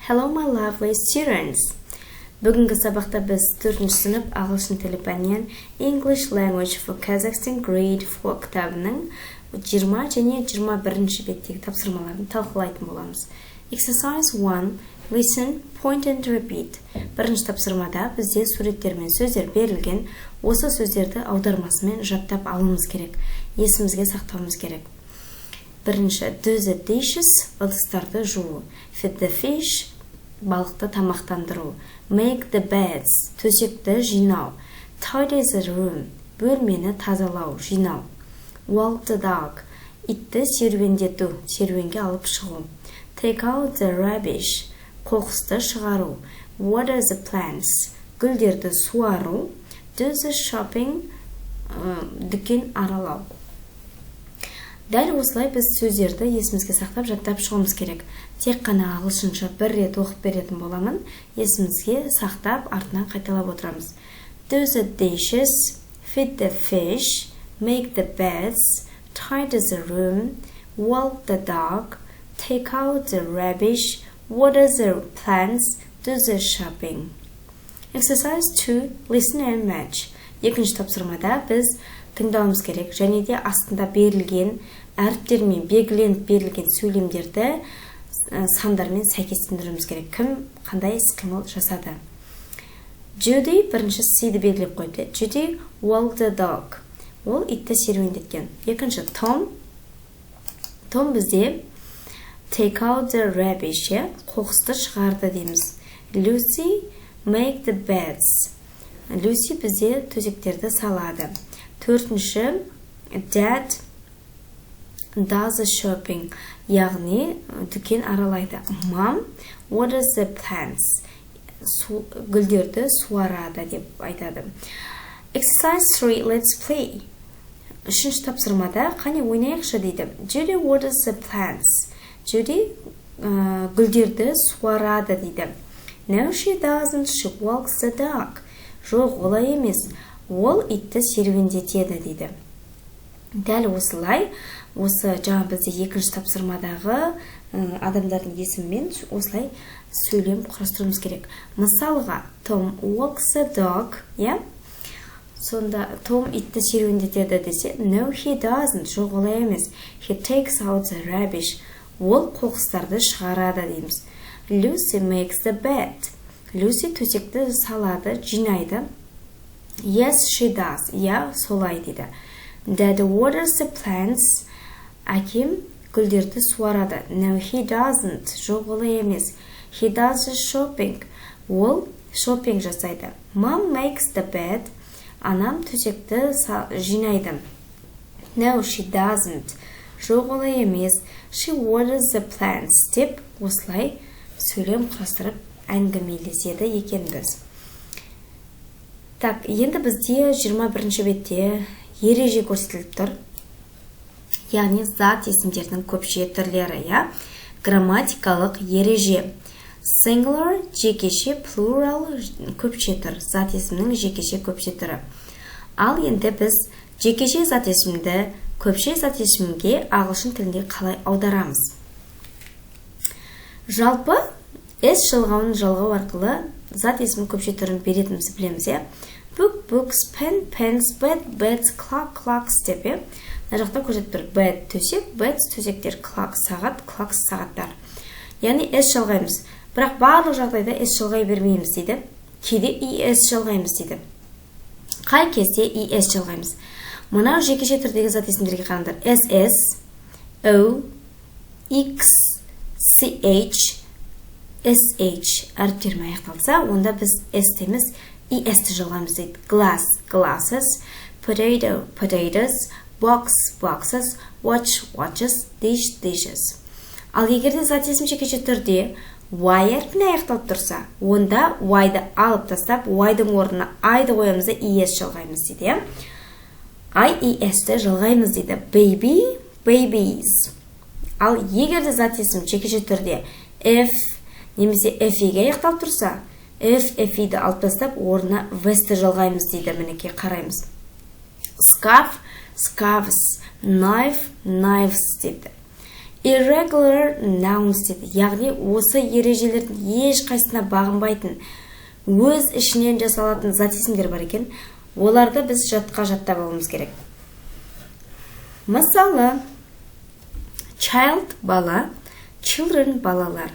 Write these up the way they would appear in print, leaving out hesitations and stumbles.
Hello my lovely students. Бүгінгі сабақта біз 4-ші сынып ағылшын тілі пәнінен English Language for Kazakhstan Grade 4 кітабының 20 және 21-ші беттегі тапсырмаларын талқылайтын боламыз. Exercise 1. Listen, point and repeat. Бірінші тапсырмада бізде суреттер мен сөздер берілген. Осы сөздерді аудармасымен жаттап алуымыз керек. Есімізге сақтауымыз керек. Бірінші, do the dishes, ыдыстарды жуу. Feed the fish, балықты тамақтандыру. Make the beds, төсекті жинау. Tidy the room, бөлмені тазалау, жинау. Walk the dog, итті серуендету, серуенге алып шығу. Take out the rubbish, қоқысты шығару. Water the plants, гүлдерді суару. Do the shopping, дүкен аралау. Дәл осылай біз сөздерді есімізге сақтап жаттап шығуымыз керек. Тек қана ағылшынша бір рет оқып беретін боламын. Есімізге сақтап, артынан қайталап отырамыз. Do the dishes, feed the fish, make the beds, tidy the room, walk the dog, take out the rubbish, water the plants, do the shopping. Exercise 2. Listen and match. Екінші тапсырмада біз тыңдауымыз керек, және де астында берілген әріптермен белгіленіп берілген сөйлемдерді сандармен сәйкестендіруіміз керек. Кім қандай іс-қимыл жасады? Judy бірінші C-ді белгілеп қойды. Judy walked the dog. Ол итті серуендеткен. Екінші Tom бізде take out the rubbish, қоқысты шығарды дейміз. Lucy make the beds. Lucy бізде төсектерді салады. Төртінші, Dad does the shopping, яғни дүкен аралайды. Mom waters the plants, гүлдерді суарады деп айтады. Exercise 3, let's play. Үшінші тапсырмада қане ойнайықшы дейді. Judy waters the plants. Judy гүлдерді суарады дейді. No, she doesn't, she walks the dog. Жоқ, олай емес. Ол итті серуендетеді дейді. Дәл осылай, осы жаңа бізде екінші тапсырмадағы адамдардың есімімен осылай сөйлем құрастыруымыз керек. Мысалға, Tom walks the dog, сонда Том итті серуендетеді десе, no, he doesn't, жоқ, олай емес. He takes out the rubbish. Ол қоқыстарды шығарады дейміз. Lucy makes the bed. Lucy төсекті салады, жинайды. Yes, she does. Солай дейді. Dad waters the plants. Әкем гүлдерді суарады. No, he doesn't. Жоқ, олай емес. He does the shopping. Ол шопинг жасайды. Mom makes the bed. Анам төсекті жинайды. No, she doesn't. Жоқ, олай емес. She waters the plants. Деп осылай сөйлем құрастырып әңгімелеседі екенбіз. Так, енді бізде 21-ші бетте ереже көрсетіліп тұр. Яғни зат есімдердің көпше түрлері, Грамматикалық ереже. Singular жекеше, plural көпше түр. Зат есімнің жекеше көпше түрі. Ал енді біз жекеше зат есімді көпше зат есімге ағылшын тілінде қалай аударамыз? Жалпы S жалғауын жалғау арқылы зат есімі көпше түрін беретінімізді білеміз, Book, books, pen, pens, bed, beds, clock, clocks деп, Мына жақта көрсетіп тұр. Bed, төсек, beds, төсектер, clock, сағат, clocks, сағаттар. Яғни S жалғаймыз. Бірақ барлық жағдайда S жалғай бермейміз дейді. Кейде ES жалғаймыз дейді. Қай кезде ES жалғаймыз? Мынау жекеше түрдегі зат есімдерге қараңдар. SS, O, X, CH, SH әріптермен аяқталса, онда біз S деміз, ES-ті жалғаймыз дейді. Glass, glasses, potato, potatoes, box, boxes, watch, watches, dish, dishes. Ал егерде зат есім жекеше түрде Y әрпіне аяқталып тұрса, онда Y-ды алып тастап, Y-дың орнына I-ды қоямыз да ES жалғаймыз дейді. IES-ті жалғаймыз дейді. Baby, babies. Ал егерде зат есім жекеше түрде F немесе FE-ге аяқталып тұрса, FE-ді алып тастап, орнына V-ті жалғаймыз дейді. Мінекей қараймыз. Scarf, scarves, knife, knives дейді. Irregular nouns деді. Яғни осы ережелердің ешқайсына бағынбайтын, өз ішінен жасалатын зат есімдер бар екен. Оларды біз жатқа жаттап алуымыз керек. Мысалы, child бала, children балалар,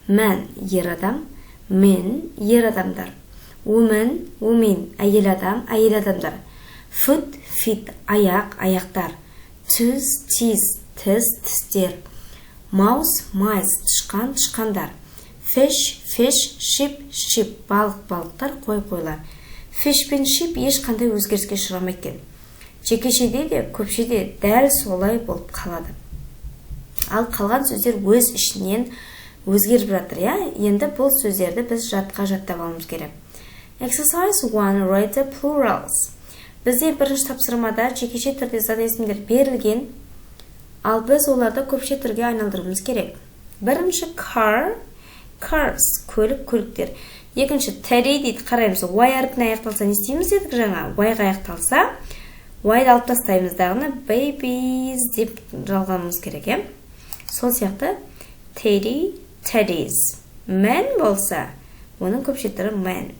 man ер адам, men ер адамдар, woman women әйел адам, әйел адамдар, foot feet аяқ, аяқтар, tooth teeth тістер, mouse mice тышқан, тышқандар, fish sheep sheep балық, балықтар, қойлар. Fish пен sheep ешқандай өзгеріске ұшырамайды екен. Жекешеде де көпшеде дәл солай болып қалады. Ал қалған сөздер өз ішінен өзгеріп жатыр, Енді бұл сөздерді біз жатқа жаттап алуымыз керек. Exercise 1. Write the plurals. Бізде бірінші тапсырмада жекеше түрде зат есімдер берілген, ал біз оларды көпше түрге айналдыруымыз керек. Бірінші car, cars, көлік, көліктер. Екінші teddy дейді, қараймыз. Y әрпіне аяқталса не істейміз дедік жаңа? Y-ға аяқталса, Y-ды алып тастаймыз дағыны babies деп жалғанымыз керек, Сол сияқты teddy, teddies. Man болса, оның көпше түрі man,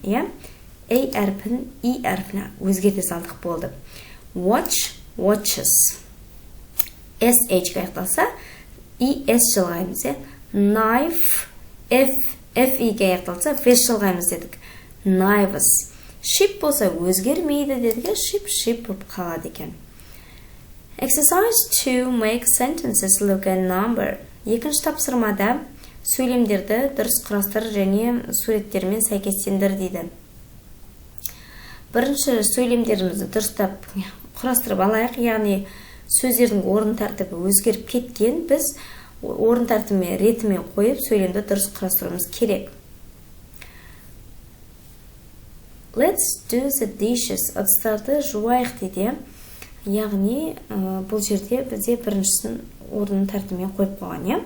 A әрпін E әрпіне өзгерте салдық болды. Watch, watches. SH-ға аяқталса, ES жалғаймыз, Knife, FE-ге аяқталса, FES жалғаймыз дедік. Knives. Ship болса өзгермейді дедік, ship болып қалады екен. Exercise 2. Make sentences look at number. Екінші тапсырмада сөйлемдерді дұрыс құрастыр және суреттермен сәйкестендір дейді. Бірінші сөйлемдерімізді дұрыстап құрастырып алайық, яғни сөздердің орын тәртібі өзгеріп кеткен, біз орын тәртібімен ретімен қойып сөйлемді дұрыс құрастыруымыз керек. Let's do the dishes. Ыдыстарды жуайық дейді. Яғни бұл жерде бізде біріншісін орын тәртібімен қойып қойған,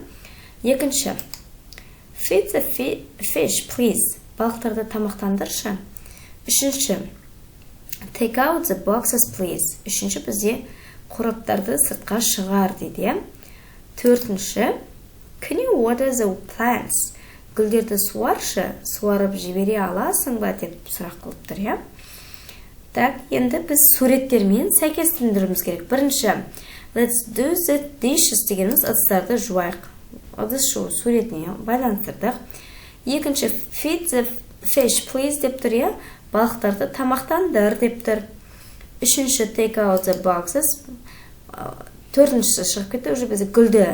Екінші, feed the fish, please. Балықтарды тамақтандыршы. Үшінші, take out the boxes, please. Үшінші, бізде қораптарды сыртқа шығар дейді. Төртінші, can you water the plants? Гүлдерді суаршы, суарып жібере аласың ба деп сұрақ қылып тұр, Так, енді біз суреттермен сәйкестендіруіміз керек. Бірінші, let's do the dishes дегеніміз ыдыстарды жуайық. Ыдыс жуу суретіне байланыстырдық. Екінші, feed the fish, please деп тұр, балықтарды тамақтандыр деп тұр. Үшінші, take out the boxes. Төртіншісі шығып кетті, уже бізде гүлді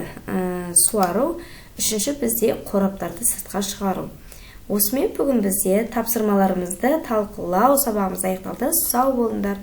суару. Үшінші, бізде қораптарды сыртқа шығару. Осымен бүгін бізде тапсырмаларымызды талқылау сабағымыз аяқталды. Сау болыңдар.